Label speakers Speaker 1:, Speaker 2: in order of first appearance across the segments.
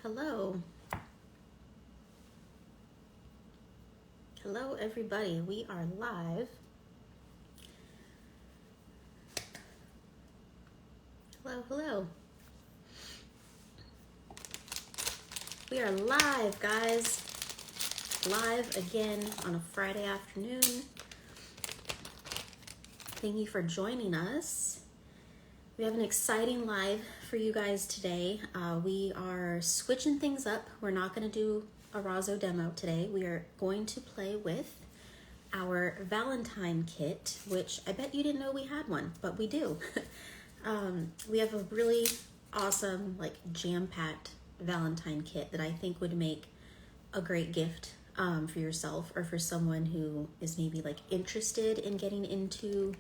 Speaker 1: Hello. Hello, everybody. We are live. Hello, hello. We are live, guys. Live again on a Friday afternoon. Thank you for joining us. We have an exciting live for you guys today. We are switching things up. We're not going to do a Razzo demo today. We are going to play with our Valentine kit, which I bet you didn't know we had one, but we do. We have a really awesome, like, jam-packed Valentine kit that I think would make a great gift for yourself or for someone who is maybe like interested in getting into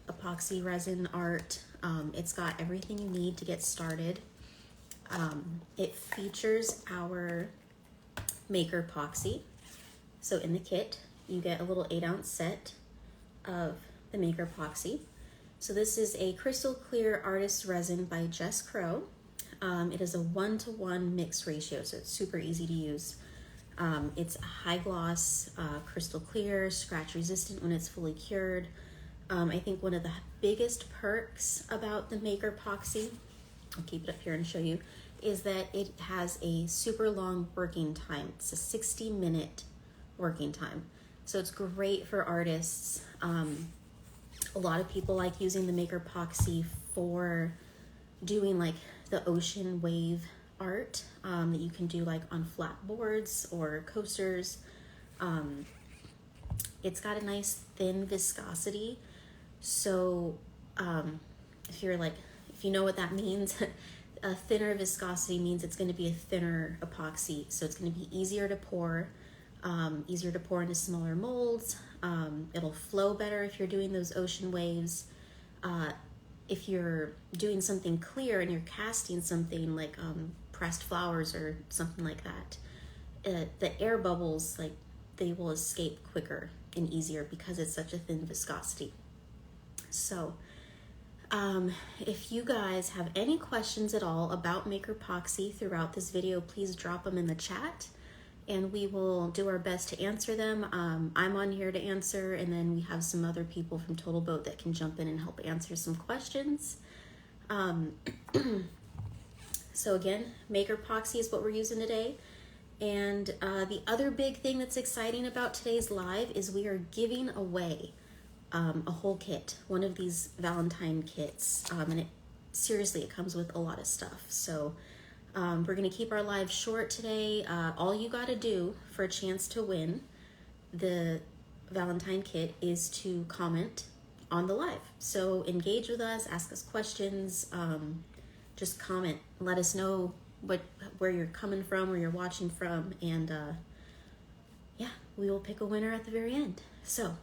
Speaker 1: epoxy resin art. It's got everything you need to get started. It features our MakerPoxy. So in the kit, you get a little 8-ounce set of the MakerPoxy. So this is a crystal clear artist resin by Jess Crow. It is a 1-to-1 mix ratio, so it's super easy to use. It's a high gloss, crystal clear, scratch resistant when it's fully cured. I think one of the biggest perks about the MakerPoxy, I'll keep it up here and show you, is that it has a super long working time. It's a 60-minute working time. So it's great for artists. A lot of people like using the MakerPoxy for doing like the ocean wave art that you can do like on flat boards or coasters. It's got a nice thin viscosity. So if you know what that means, a thinner viscosity means it's going to be a thinner epoxy. So it's going to be easier to pour into smaller molds. It'll flow better if you're doing those ocean waves. If you're doing something clear and you're casting something like pressed flowers or something like that, the air bubbles, like, they will escape quicker and easier because it's such a thin viscosity. So if you guys have any questions at all about MakerPoxy throughout this video, please drop them in the chat and we will do our best to answer them. I'm on here to answer, and then we have some other people from TotalBoat that can jump in and help answer some questions. So again, MakerPoxy is what we're using today. And the other big thing that's exciting about today's live is we are giving away a whole kit, one of these Valentine kits. And it comes with a lot of stuff. So we're gonna keep our live short today. All you gotta do for a chance to win the Valentine kit is to comment on the live. So engage with us, ask us questions, just comment, let us know where you're coming from, where you're watching from, and yeah, we will pick a winner at the very end. So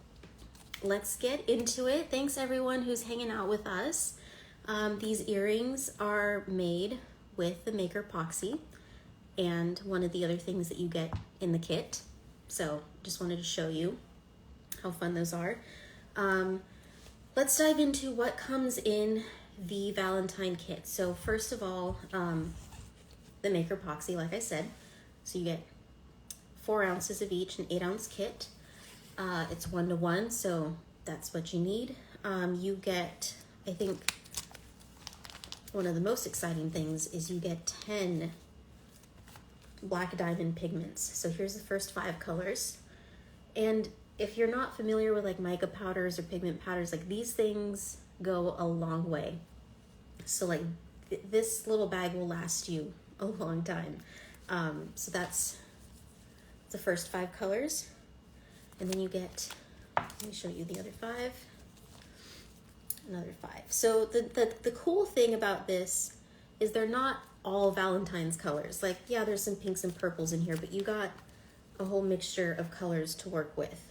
Speaker 1: let's get into it. Thanks everyone who's hanging out with us. These earrings are made with the MakerPoxy and one of the other things that you get in the kit. So just wanted to show you how fun those are. Let's dive into what comes in the Valentine kit. So first of all, the MakerPoxy, like I said, so you get 4 ounces of each, an 8-ounce kit. It's 1-to-1, so that's what you need. You get, I think, one of the most exciting things is you get 10 black diamond pigments. So here's the first 5 colors. And if you're not familiar with like mica powders or pigment powders, like, these things go a long way. So like this little bag will last you a long time. So that's the first 5 colors. And then you get, let me show you the other 5. Another 5. So the cool thing about this is they're not all Valentine's colors. Like, yeah, there's some pinks and purples in here, but you got a whole mixture of colors to work with.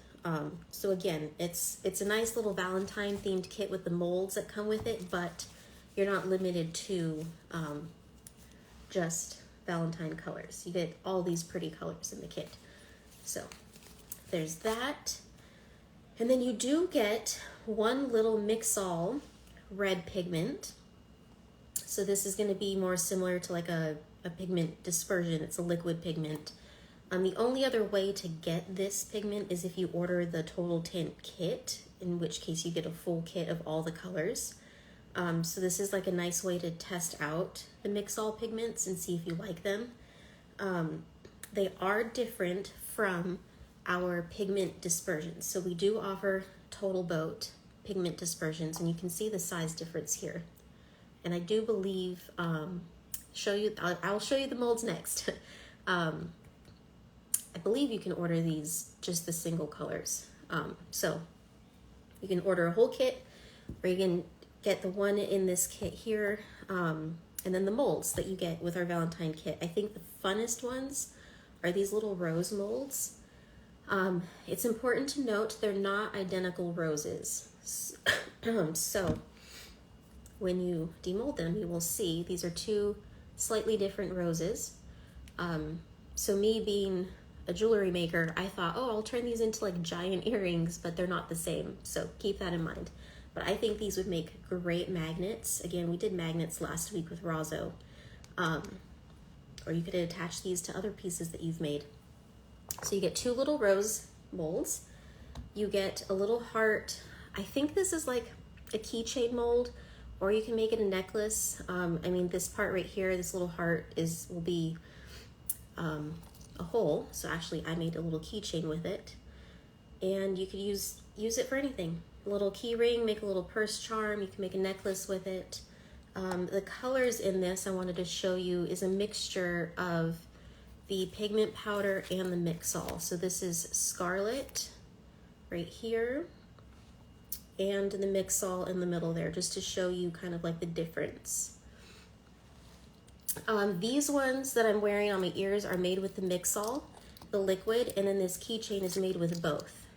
Speaker 1: So again, it's a nice little Valentine themed kit with the molds that come with it, but you're not limited to just Valentine colors. You get all these pretty colors in the kit. So there's that. And then you do get one little mix-all red pigment. So this is going to be more similar to like a a pigment dispersion. It's a liquid pigment. The only other way to get this pigment is if you order the Total Tint Kit, in which case you get a full kit of all the colors. So this is like a nice way to test out the mix-all pigments and see if you like them. They are different from our pigment dispersions. So we do offer TotalBoat pigment dispersions, and you can see the size difference here. And I do believe, I'll show you the molds next. I believe you can order these just the single colors. So you can order a whole kit, or you can get the one in this kit here, and then the molds that you get with our Valentine kit. I think the funnest ones are these little rose molds. It's important to note they're not identical roses. So when you demold them, you will see these are two slightly different roses. So me being a jewelry maker, I thought, oh, I'll turn these into like giant earrings, but they're not the same. So keep that in mind. But I think these would make great magnets. Again, we did magnets last week with Razo. Or you could attach these to other pieces that you've made. So you get two little rose molds. You get a little heart. I think this is like a keychain mold, or you can make it a necklace. I mean, this part right here, this little heart will be a hole. So actually I made a little keychain with it, and you could use it for anything. A little key ring, make a little purse charm. You can make a necklace with it. The colors in this I wanted to show you is a mixture of the pigment powder and the mix-all. So this is Scarlet right here, and the mix-all in the middle there, just to show you kind of like the difference. These ones that I'm wearing on my ears are made with the mix-all, the liquid, and then this keychain is made with both.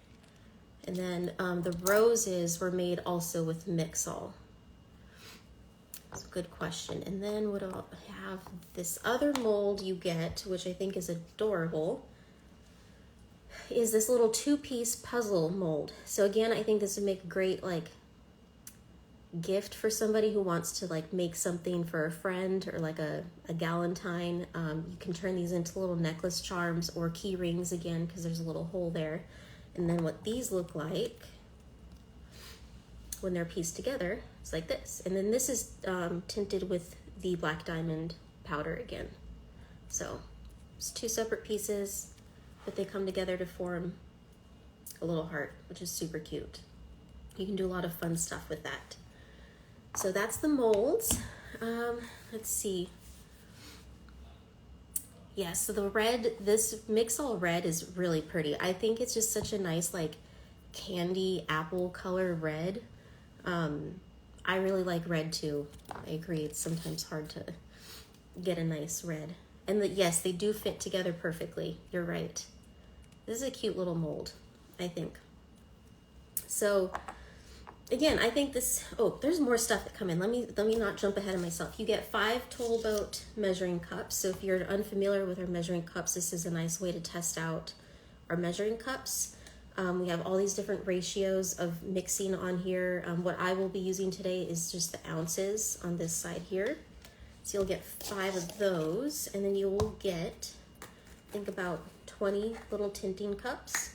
Speaker 1: And then the roses were made also with mix-all. That's a good question. And then what I'll have, this other mold you get, which I think is adorable, is this little two-piece puzzle mold. So again, I think this would make a great like gift for somebody who wants to like make something for a friend, or like a galentine. You can turn these into little necklace charms or key rings again, because there's a little hole there. And then what these look like when they're pieced together is like this. And then this is tinted with the black diamond powder again. So it's two separate pieces, but they come together to form a little heart, which is super cute. You can do a lot of fun stuff with that. So that's the molds. Let's see. Yeah, so the red, this mix-all red is really pretty. I think it's just such a nice like candy apple color red. I really like red too. I agree, it's sometimes hard to get a nice red. And yes, they do fit together perfectly. You're right. This is a cute little mold, I think. So again, I think this, oh, there's more stuff that come in. Let me not jump ahead of myself. You get 5 TotalBoat measuring cups. So if you're unfamiliar with our measuring cups, this is a nice way to test out our measuring cups. We have all these different ratios of mixing on here. What I will be using today is just the ounces on this side here. So you'll get 5 of those, and then you will get, I think, about 20 little tinting cups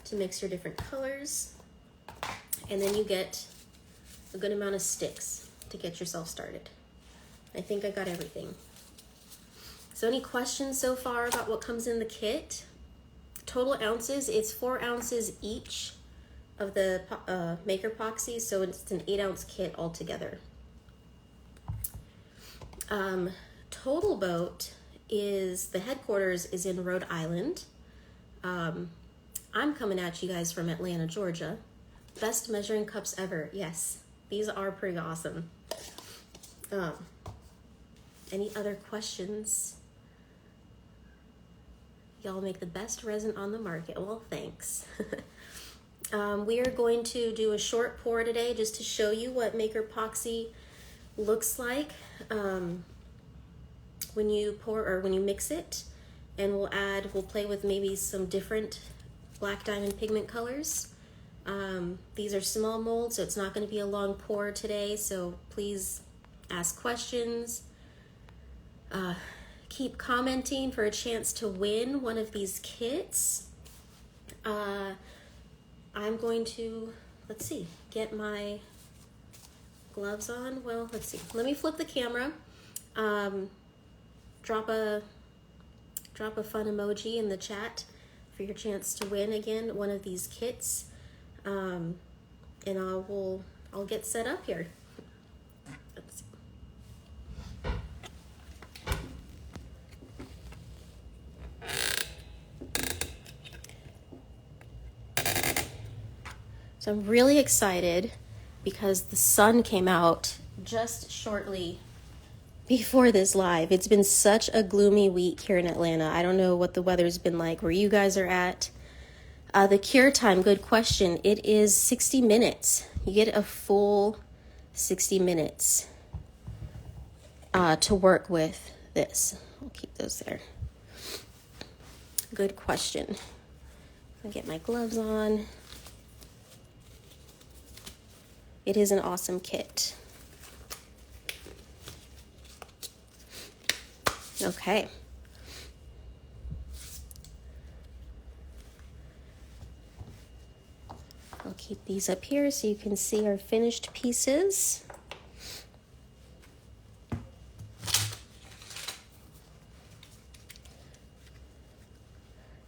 Speaker 1: to mix your different colors. And then you get a good amount of sticks to get yourself started. I think I got everything. So any questions so far about what comes in the kit? Total ounces, it's 4 ounces each of the MakerPoxy, so it's an 8-ounce kit altogether. TotalBoat is, the headquarters is in Rhode Island. I'm coming at you guys from Atlanta, Georgia. Best measuring cups ever. Yes, these are pretty awesome. Any other questions? Y'all make the best resin on the market. Well, thanks. We are going to do a short pour today just to show you what MakerPoxy looks like when you pour, or when you mix it. And we'll play with maybe some different black diamond pigment colors. These are small molds, so it's not going to be a long pour today, so please ask questions. keep commenting for a chance to win one of these kits. I'm going to, let's see, get my gloves on. Well, let's see. Let me flip the camera. Drop a fun emoji in the chat for your chance to win again one of these kits. And I'll get set up here. Let's see. So I'm really excited because the sun came out just shortly before this live. It's been such a gloomy week here in Atlanta. I don't know what the weather's been like where you guys are at. The cure time, good question. It is 60 minutes. You get a full 60 minutes to work with this. I'll keep those there. Good question. I'll get my gloves on. It is an awesome kit. Okay. I'll keep these up here so you can see our finished pieces.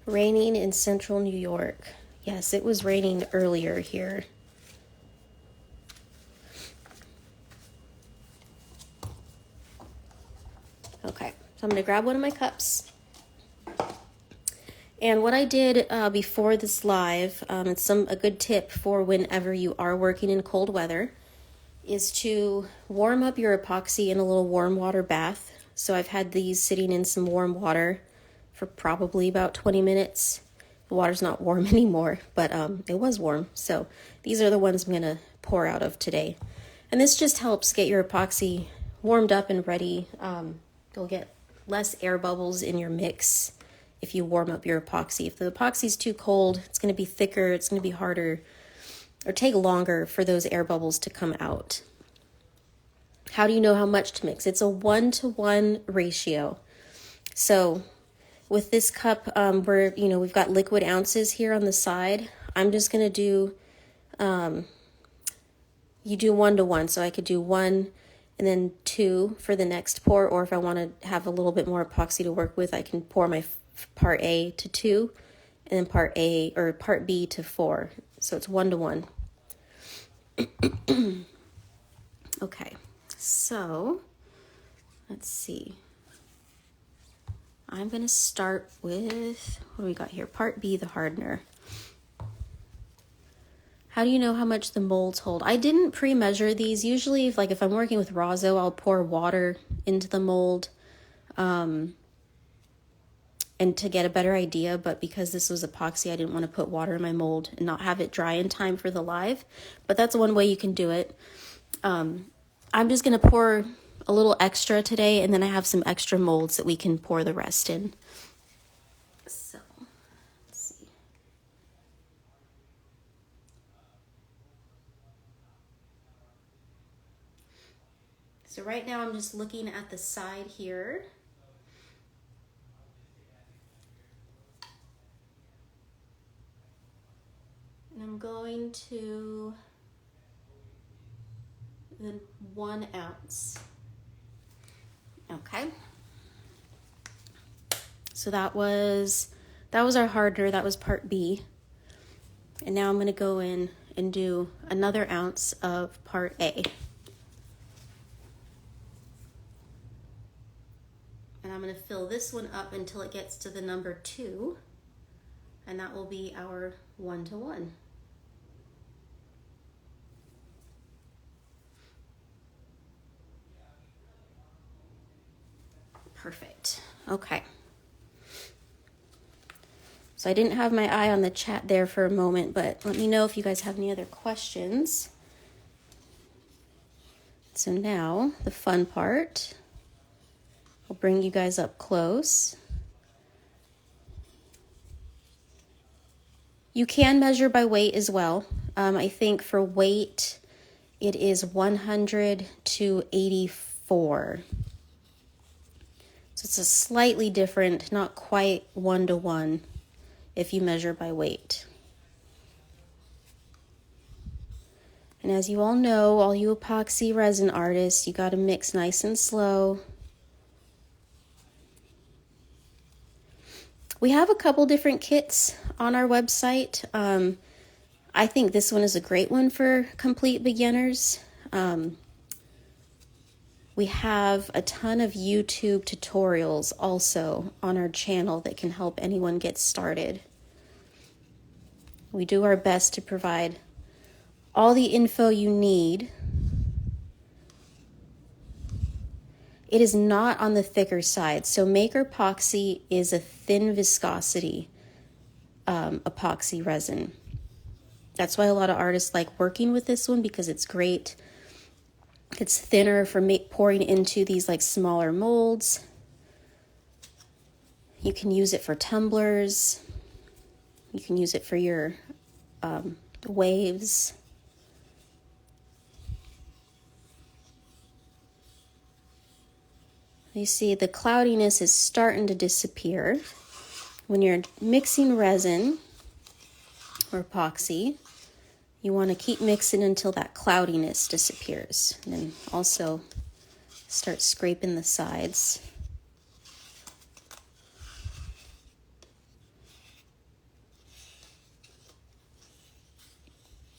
Speaker 1: Raining in central New York. Yes, it was raining earlier here. Okay, so I'm going to grab one of my cups. And what I did before this live, it's a good tip for whenever you are working in cold weather, is to warm up your epoxy in a little warm water bath. So I've had these sitting in some warm water for probably about 20 minutes. The water's not warm anymore, but it was warm. So these are the ones I'm going to pour out of today. And this just helps get your epoxy warmed up and ready. You'll get less air bubbles in your mix if you warm up your epoxy. If the epoxy's too cold, it's going to be thicker, it's going to be harder, or take longer for those air bubbles to come out. How do you know how much to mix? It's a 1-to-1 ratio. So with this cup, we've got liquid ounces here on the side. I'm just going to do, you do 1-to-1. So I could do 1 and then 2 for the next pour, or if I want to have a little bit more epoxy to work with, I can pour my part A to 2 and then part B to 4. So it's 1-to-1. Okay, so let's see. I'm going to start with, what do we got here? Part B, the hardener. How do you know how much the molds hold? I didn't pre-measure these. Usually, if I'm working with Rosso, I'll pour water into the mold and to get a better idea. But because this was epoxy, I didn't want to put water in my mold and not have it dry in time for the live. But that's one way you can do it. I'm just going to pour a little extra today, and then I have some extra molds that we can pour the rest in. So, let's see. So right now I'm just looking at the side here. And I'm going to then 1 ounce. Okay. So that was our hardener. That was part B. And now I'm going to go in and do another ounce of part A. And I'm going to fill this one up until it gets to the number 2. And that will be our 1-to-1. Perfect. Okay. So I didn't have my eye on the chat there for a moment, but let me know if you guys have any other questions. So now the fun part. I'll bring you guys up close. You can measure by weight as well. I think for weight, it is 100 to 84. So it's a slightly different, not quite 1-to-1 if you measure by weight. And as you all know, all you epoxy resin artists, you got to mix nice and slow. We have a couple different kits on our website. I think this one is a great one for complete beginners. We have a ton of YouTube tutorials also on our channel that can help anyone get started. We do our best to provide all the info you need. It is not on the thicker side. So MakerPoxy is a thin viscosity epoxy resin. That's why a lot of artists like working with this one, because it's great. It's thinner for pouring into these like smaller molds. You can use it for tumblers. You can use it for your waves. You see the cloudiness is starting to disappear. When you're mixing resin or epoxy, you want to keep mixing until that cloudiness disappears. And then also start scraping the sides.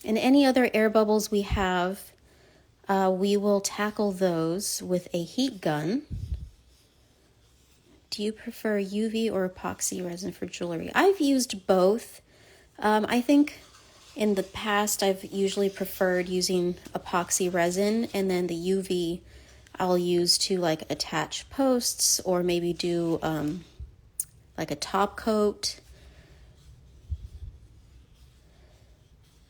Speaker 1: And any other air bubbles we have, we will tackle those with a heat gun. Do you prefer UV or epoxy resin for jewelry? I've used both. I think in the past I've usually preferred using epoxy resin, and then the UV I'll use to like attach posts or maybe do like a top coat.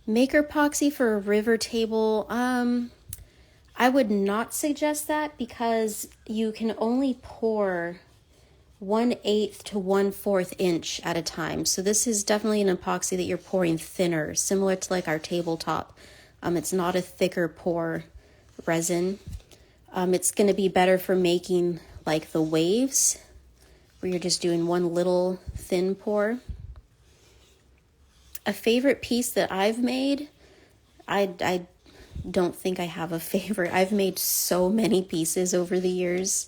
Speaker 1: MakerPoxy for a river table, I would not suggest that because you can only pour 1/8 to 1/4 inch at a time. So this is definitely an epoxy that you're pouring thinner, similar to like our tabletop. It's not a thicker pour resin. It's going to be better for making like the waves where you're just doing one little thin pour. A favorite piece that I've made, I don't think I have a favorite. I've made so many pieces over the years.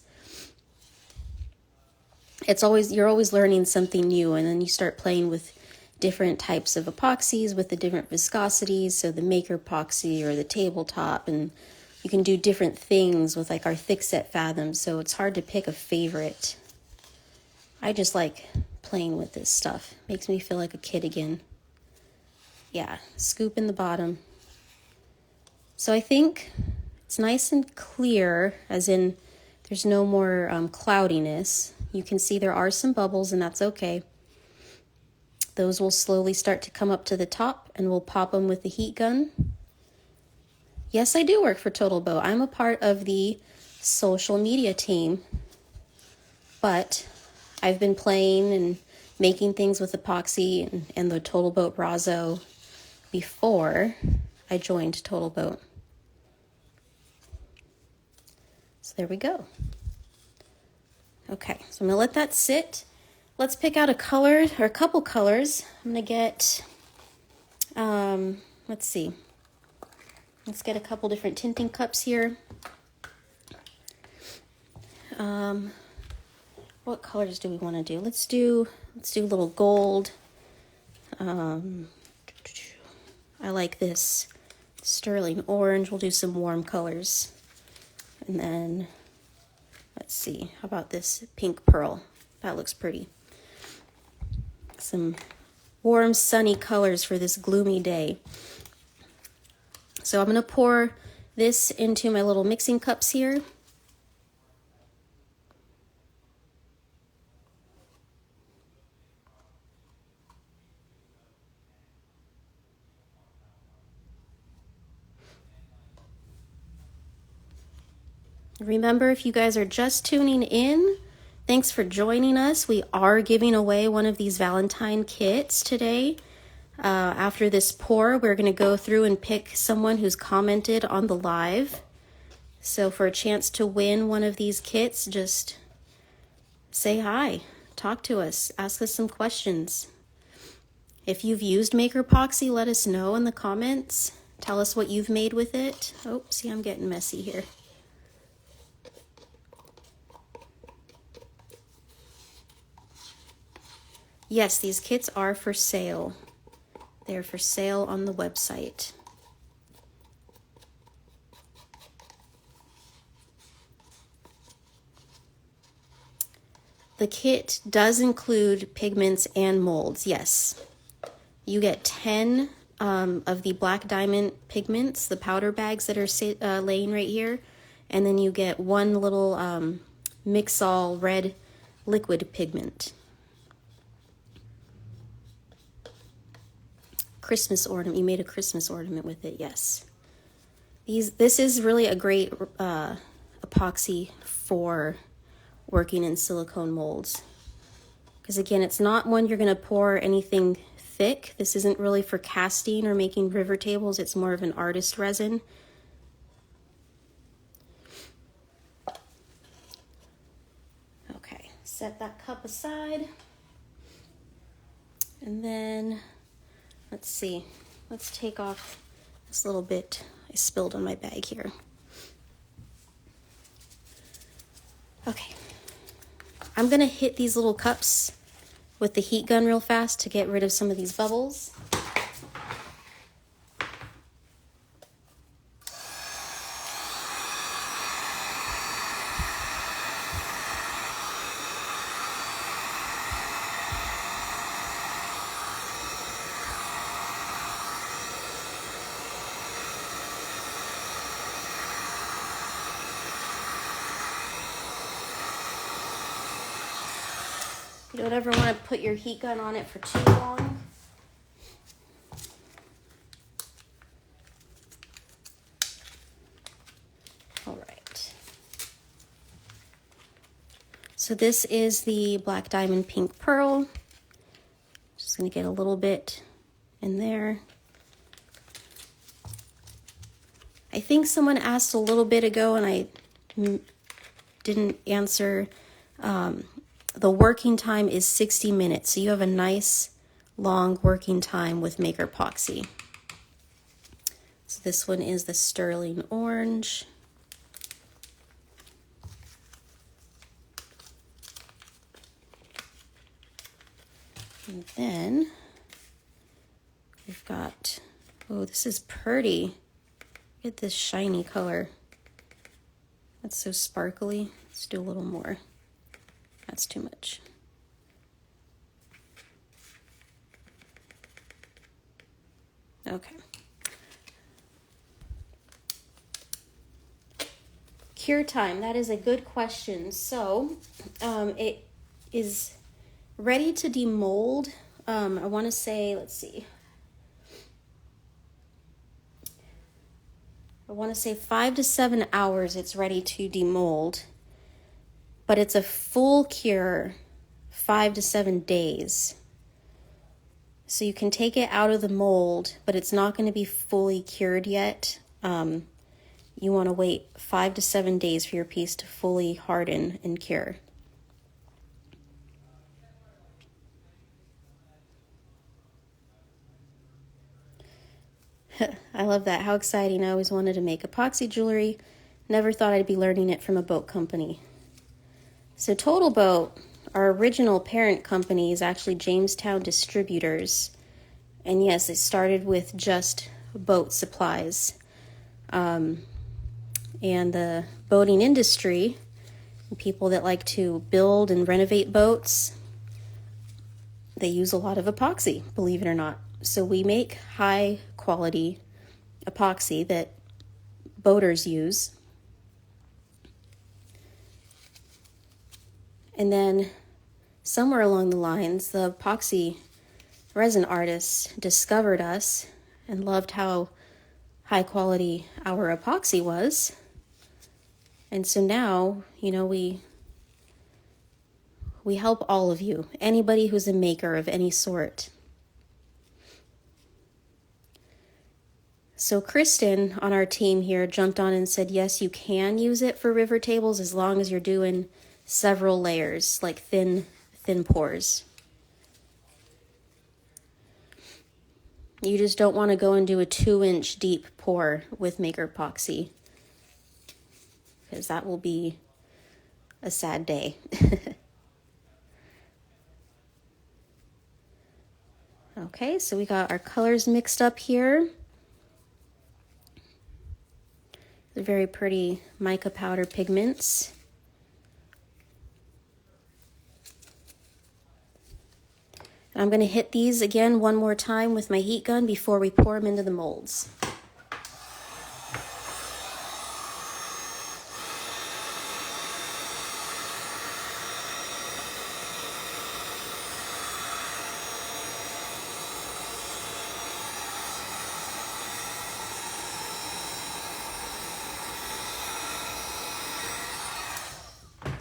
Speaker 1: You're always learning something new, and then you start playing with different types of epoxies with the different viscosities, so the MakerPoxy or the tabletop, and you can do different things with like our thickset fathoms, so it's hard to pick a favorite. I just like playing with this stuff. Makes me feel like a kid again. Yeah, scoop in the bottom. So I think it's nice and clear, as in there's no more cloudiness. You can see there are some bubbles, and that's okay. Those will slowly start to come up to the top, and we'll pop them with the heat gun. Yes, I do work for TotalBoat. I'm a part of the social media team, but I've been playing and making things with epoxy and the TotalBoat Razzo before I joined TotalBoat. So there we go. Okay, so I'm gonna let that sit. Let's pick out a color or a couple colors. I'm gonna get, let's see. Let's get a couple different tinting cups here. What colors do we want to do? Let's do a little gold. I like this sterling orange. We'll do some warm colors. And then, let's see, how about this pink pearl? That looks pretty. Some warm, sunny colors for this gloomy day. So I'm going to pour this into my little mixing cups here. Remember, if you guys are just tuning in, thanks for joining us. We are giving away one of these Valentine kits today. After this pour, we're going to go through and pick someone who's commented on the live. So for a chance to win one of these kits, just say hi, talk to us, ask us some questions. If you've used MakerPoxy, let us know in the comments. Tell us what you've made with it. Oh, see, I'm getting messy here. Yes, these kits are for sale. They're for sale on the website. The kit does include pigments and molds, yes. You get 10 of the black diamond pigments, the powder bags that are laying right here, and then you get one little mix-all red liquid pigment. Christmas ornament, you made a Christmas ornament with it, yes. This is really a great epoxy for working in silicone molds. Because again, it's not one you're going to pour anything thick. This isn't really for casting or making river tables. It's more of an artist resin. Okay, set that cup aside. And then, let's see. Let's take off this little bit I spilled on my bag here. Okay. I'm going to hit these little cups with the heat gun real fast to get rid of some of these bubbles. You don't ever want to put your heat gun on it for too long. All right. So this is the black diamond pink pearl. Just going to get a little bit in there. I think someone asked a little bit ago and I didn't answer. The working time is 60 minutes, so you have a nice long working time with MakerPoxy. So this one is the sterling orange. And then we've got, oh, this is pretty. Look at this shiny color. That's so sparkly. Let's do a little more. That's too much. Okay. Cure time, that is a good question. So it is ready to demold. I want to say, let's see. I want to say 5 to 7 hours it's ready to demold. But it's a full cure, 5 to 7 days. So you can take it out of the mold, but it's not going to be fully cured yet. You want to wait 5 to 7 days for your piece to fully harden and cure. I love that. How exciting. I always wanted to make epoxy jewelry. Never thought I'd be learning it from a boat company. So TotalBoat, our original parent company, is actually Jamestown Distributors. And yes, it started with just boat supplies. And the boating industry, people that like to build and renovate boats, they use a lot of epoxy, believe it or not. So we make high quality epoxy that boaters use. And then somewhere along the lines, the epoxy resin artists discovered us and loved how high quality our epoxy was. And so now, you know, we help all of you, anybody who's a maker of any sort. So Kristen on our team here jumped on and said, yes, you can use it for river tables as long as you're doing several layers, like thin pours. You just don't want to go and do a 2-inch deep pour with MakerPoxy, because that will be a sad day. Okay, so we got our colors mixed up here. The very pretty mica powder pigments. And I'm going to hit these again one more time with my heat gun before we pour them into the molds.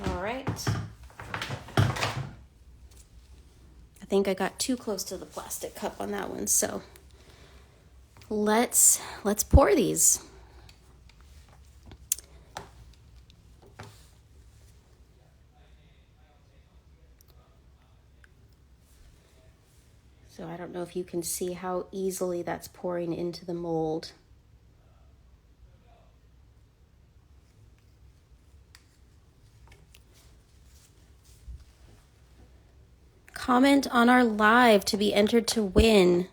Speaker 1: All right. I think I got too close to the plastic cup on that one, so let's pour these. So I don't know if you can see how easily that's pouring into the mold. Comment on our live to be entered to win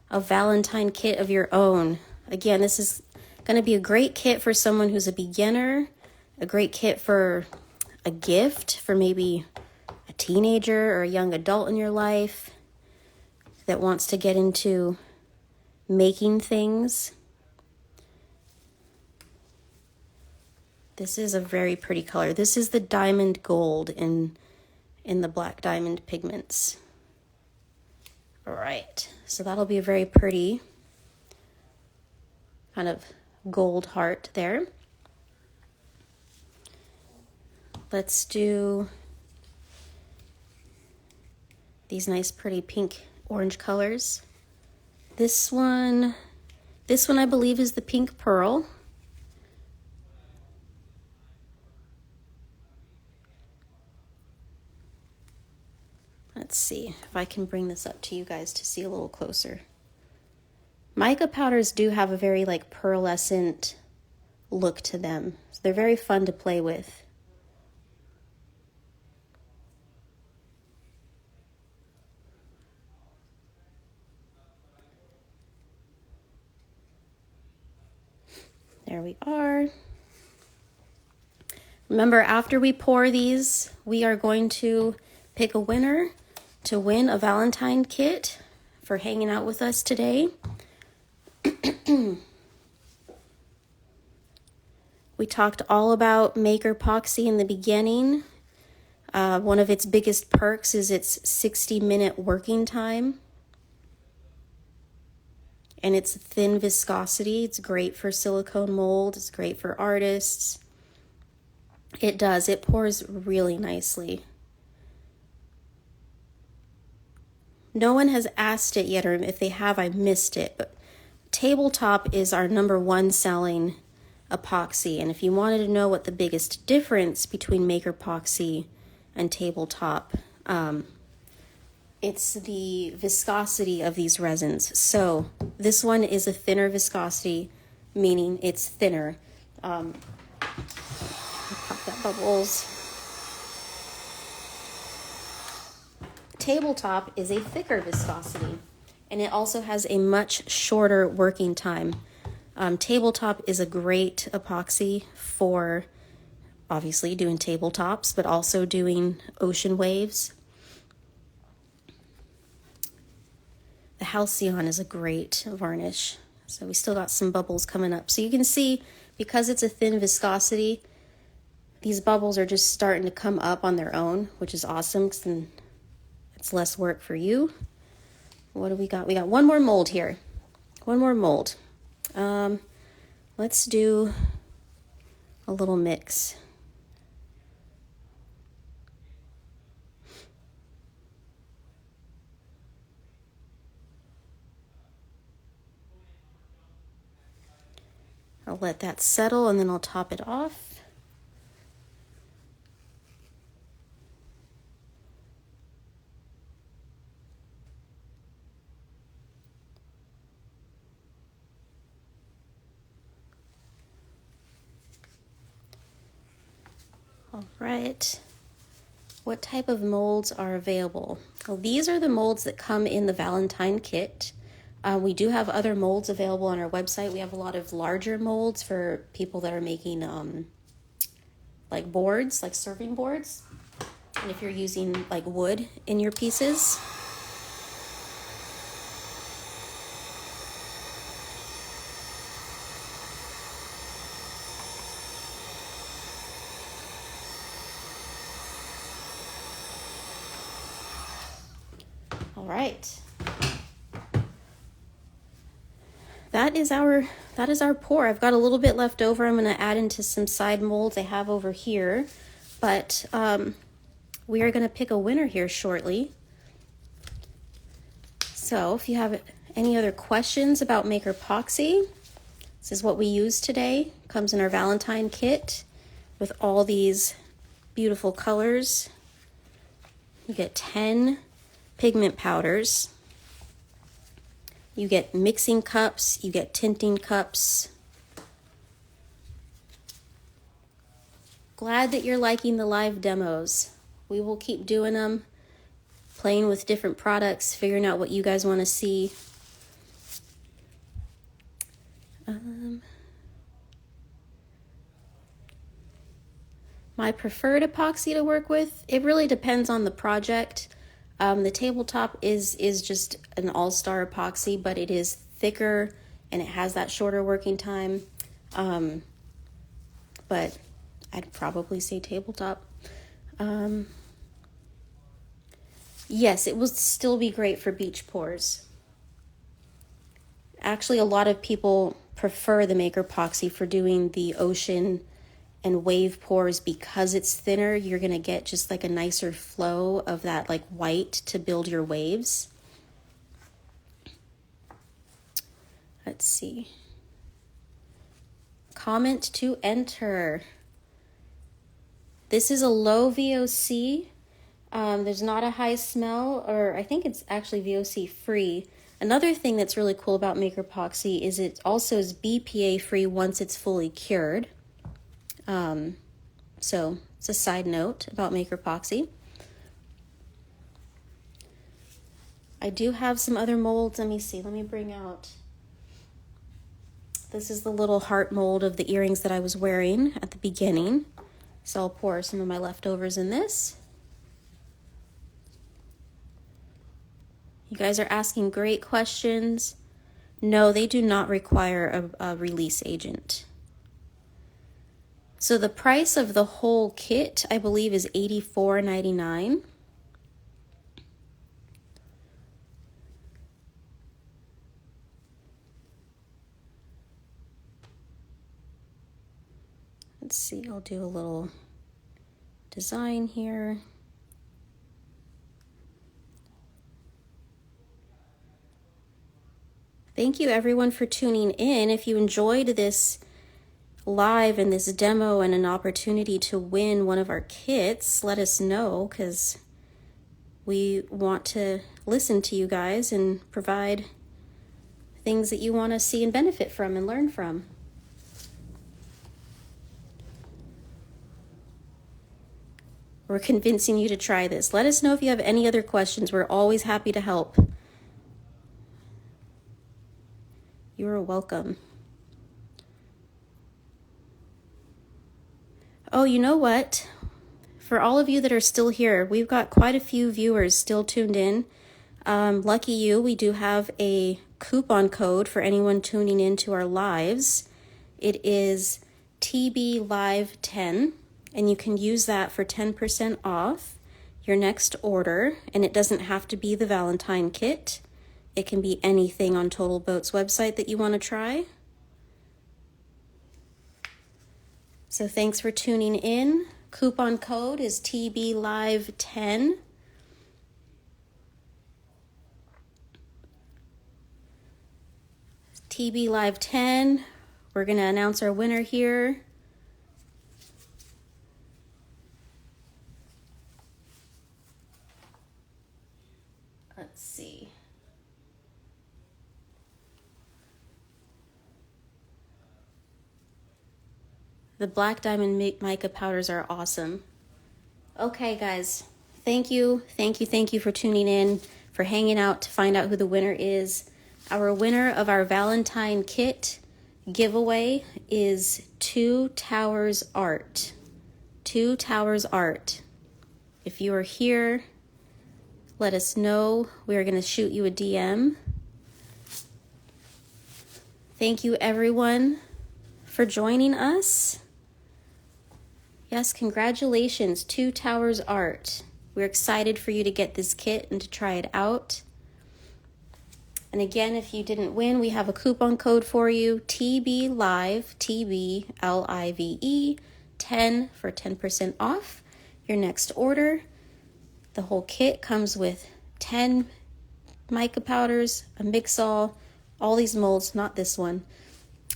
Speaker 1: a Valentine kit of your own. Again, this is going to be a great kit for someone who's a beginner, a great kit for a gift for maybe a teenager or a young adult in your life that wants to get into making things. This is a very pretty color. This is the diamond gold in the black diamond pigments. All right, so that'll be a very pretty kind of gold heart there. Let's do these nice pretty pink orange colors. This one I believe is the pink pearl. Let's see if I can bring this up to you guys to see a little closer. Mica powders do have a very like pearlescent look to them. So they're very fun to play with. There we are. Remember, after we pour these, we are going to pick a winner to win a Valentine kit for hanging out with us today. We talked all about MakerPoxy in the beginning. One of its biggest perks is its 60-minute working time. And its thin viscosity. It's great for silicone mold. It's great for artists. It pours really nicely. No one has asked it yet, or if they have, I missed it. But Tabletop is our #1 selling epoxy. And if you wanted to know what the biggest difference between MakerPoxy and Tabletop, it's the viscosity of these resins. So this one is a thinner viscosity, meaning it's thinner. Pop that bubbles. Tabletop is a thicker viscosity, and it also has a much shorter working time. Tabletop is a great epoxy for obviously doing tabletops, but also doing ocean waves. The Halcyon is a great varnish. So we still got some bubbles coming up. So you can see, because it's a thin viscosity, these bubbles are just starting to come up on their own, which is awesome, because then it's less work for you. What do we got? We got one more mold here. One more mold. Let's do a little mix. I'll let that settle and then I'll top it off. All right. What type of molds are available? Well, these are the molds that come in the Valentine Kit. We do have other molds available on our website. We have a lot of larger molds for people that are making like boards, like serving boards. And if you're using like wood in your pieces. All right. That is our pour. I've got a little bit left over. I'm going to add into some side molds I have over here, but we are going to pick a winner here shortly. So if you have any other questions about MakerPoxy, this is what we use today. Comes in our Valentine kit with all these beautiful colors. You get 10 pigment powders. You get mixing cups, you get tinting cups. Glad that you're liking the live demos. We will keep doing them, playing with different products, figuring out what you guys want to see. My preferred epoxy to work with, it really depends on the project. The tabletop is just an all-star epoxy, but it is thicker and it has that shorter working time. But I'd probably say tabletop. Yes, it will still be great for beach pours. Actually, a lot of people prefer the MakerPoxy for doing the ocean and wave pours because it's thinner. You're going to get just like a nicer flow of that like white to build your waves. Let's see. Comment to enter. This is a low VOC. There's not a high smell, or I think it's actually VOC free. Another thing that's really cool about MakerPoxy is it also is BPA free once it's fully cured. So it's a side note about MakerPoxy. I do have some other molds. Let me see. Let me bring out. This is the little heart mold of the earrings that I was wearing at the beginning. So I'll pour some of my leftovers in this. You guys are asking great questions. No, they do not require a release agent. So the price of the whole kit, I believe, is $84.99. Let's see, I'll do a little design here. Thank you everyone for tuning in. If you enjoyed this live and this demo and an opportunity to win one of our kits, let us know, because we want to listen to you guys and provide things that you want to see and benefit from and learn from. We're convincing you to try this. Let us know if you have any other questions. We're always happy to help. You are welcome. Oh, you know what? For all of you that are still here, we've got quite a few viewers still tuned in. Lucky you, we do have a coupon code for anyone tuning in to our lives. It is TBLive10, and you can use that for 10% off your next order, and it doesn't have to be the Valentine kit. It can be anything on TotalBoat's website that you want to try. So thanks for tuning in. Coupon code is TBLive10. TBLive10. We're going to announce our winner here. Let's see. The black diamond mica powders are awesome. Okay, guys. Thank you for tuning in, for hanging out to find out who the winner is. Our winner of our Valentine Kit giveaway is Two Towers Art. Two Towers Art. If you are here, let us know. We are going to shoot you a DM. Thank you, everyone, for joining us. Yes, congratulations, Two Towers Art. We're excited for you to get this kit and to try it out. And again, if you didn't win, we have a coupon code for you, TBLIVE, TBLIVE, 10 for 10% off your next order. The whole kit comes with 10 mica powders, a mix-all, all these molds, not this one,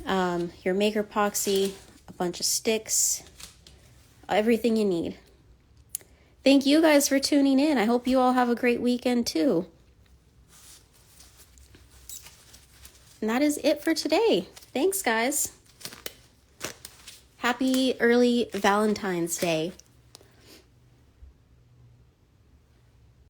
Speaker 1: your MakerPoxy, a bunch of sticks, everything you need. Thank you guys for tuning in. I hope you all have a great weekend too. And that is it for today. Thanks, guys. Happy early Valentine's Day.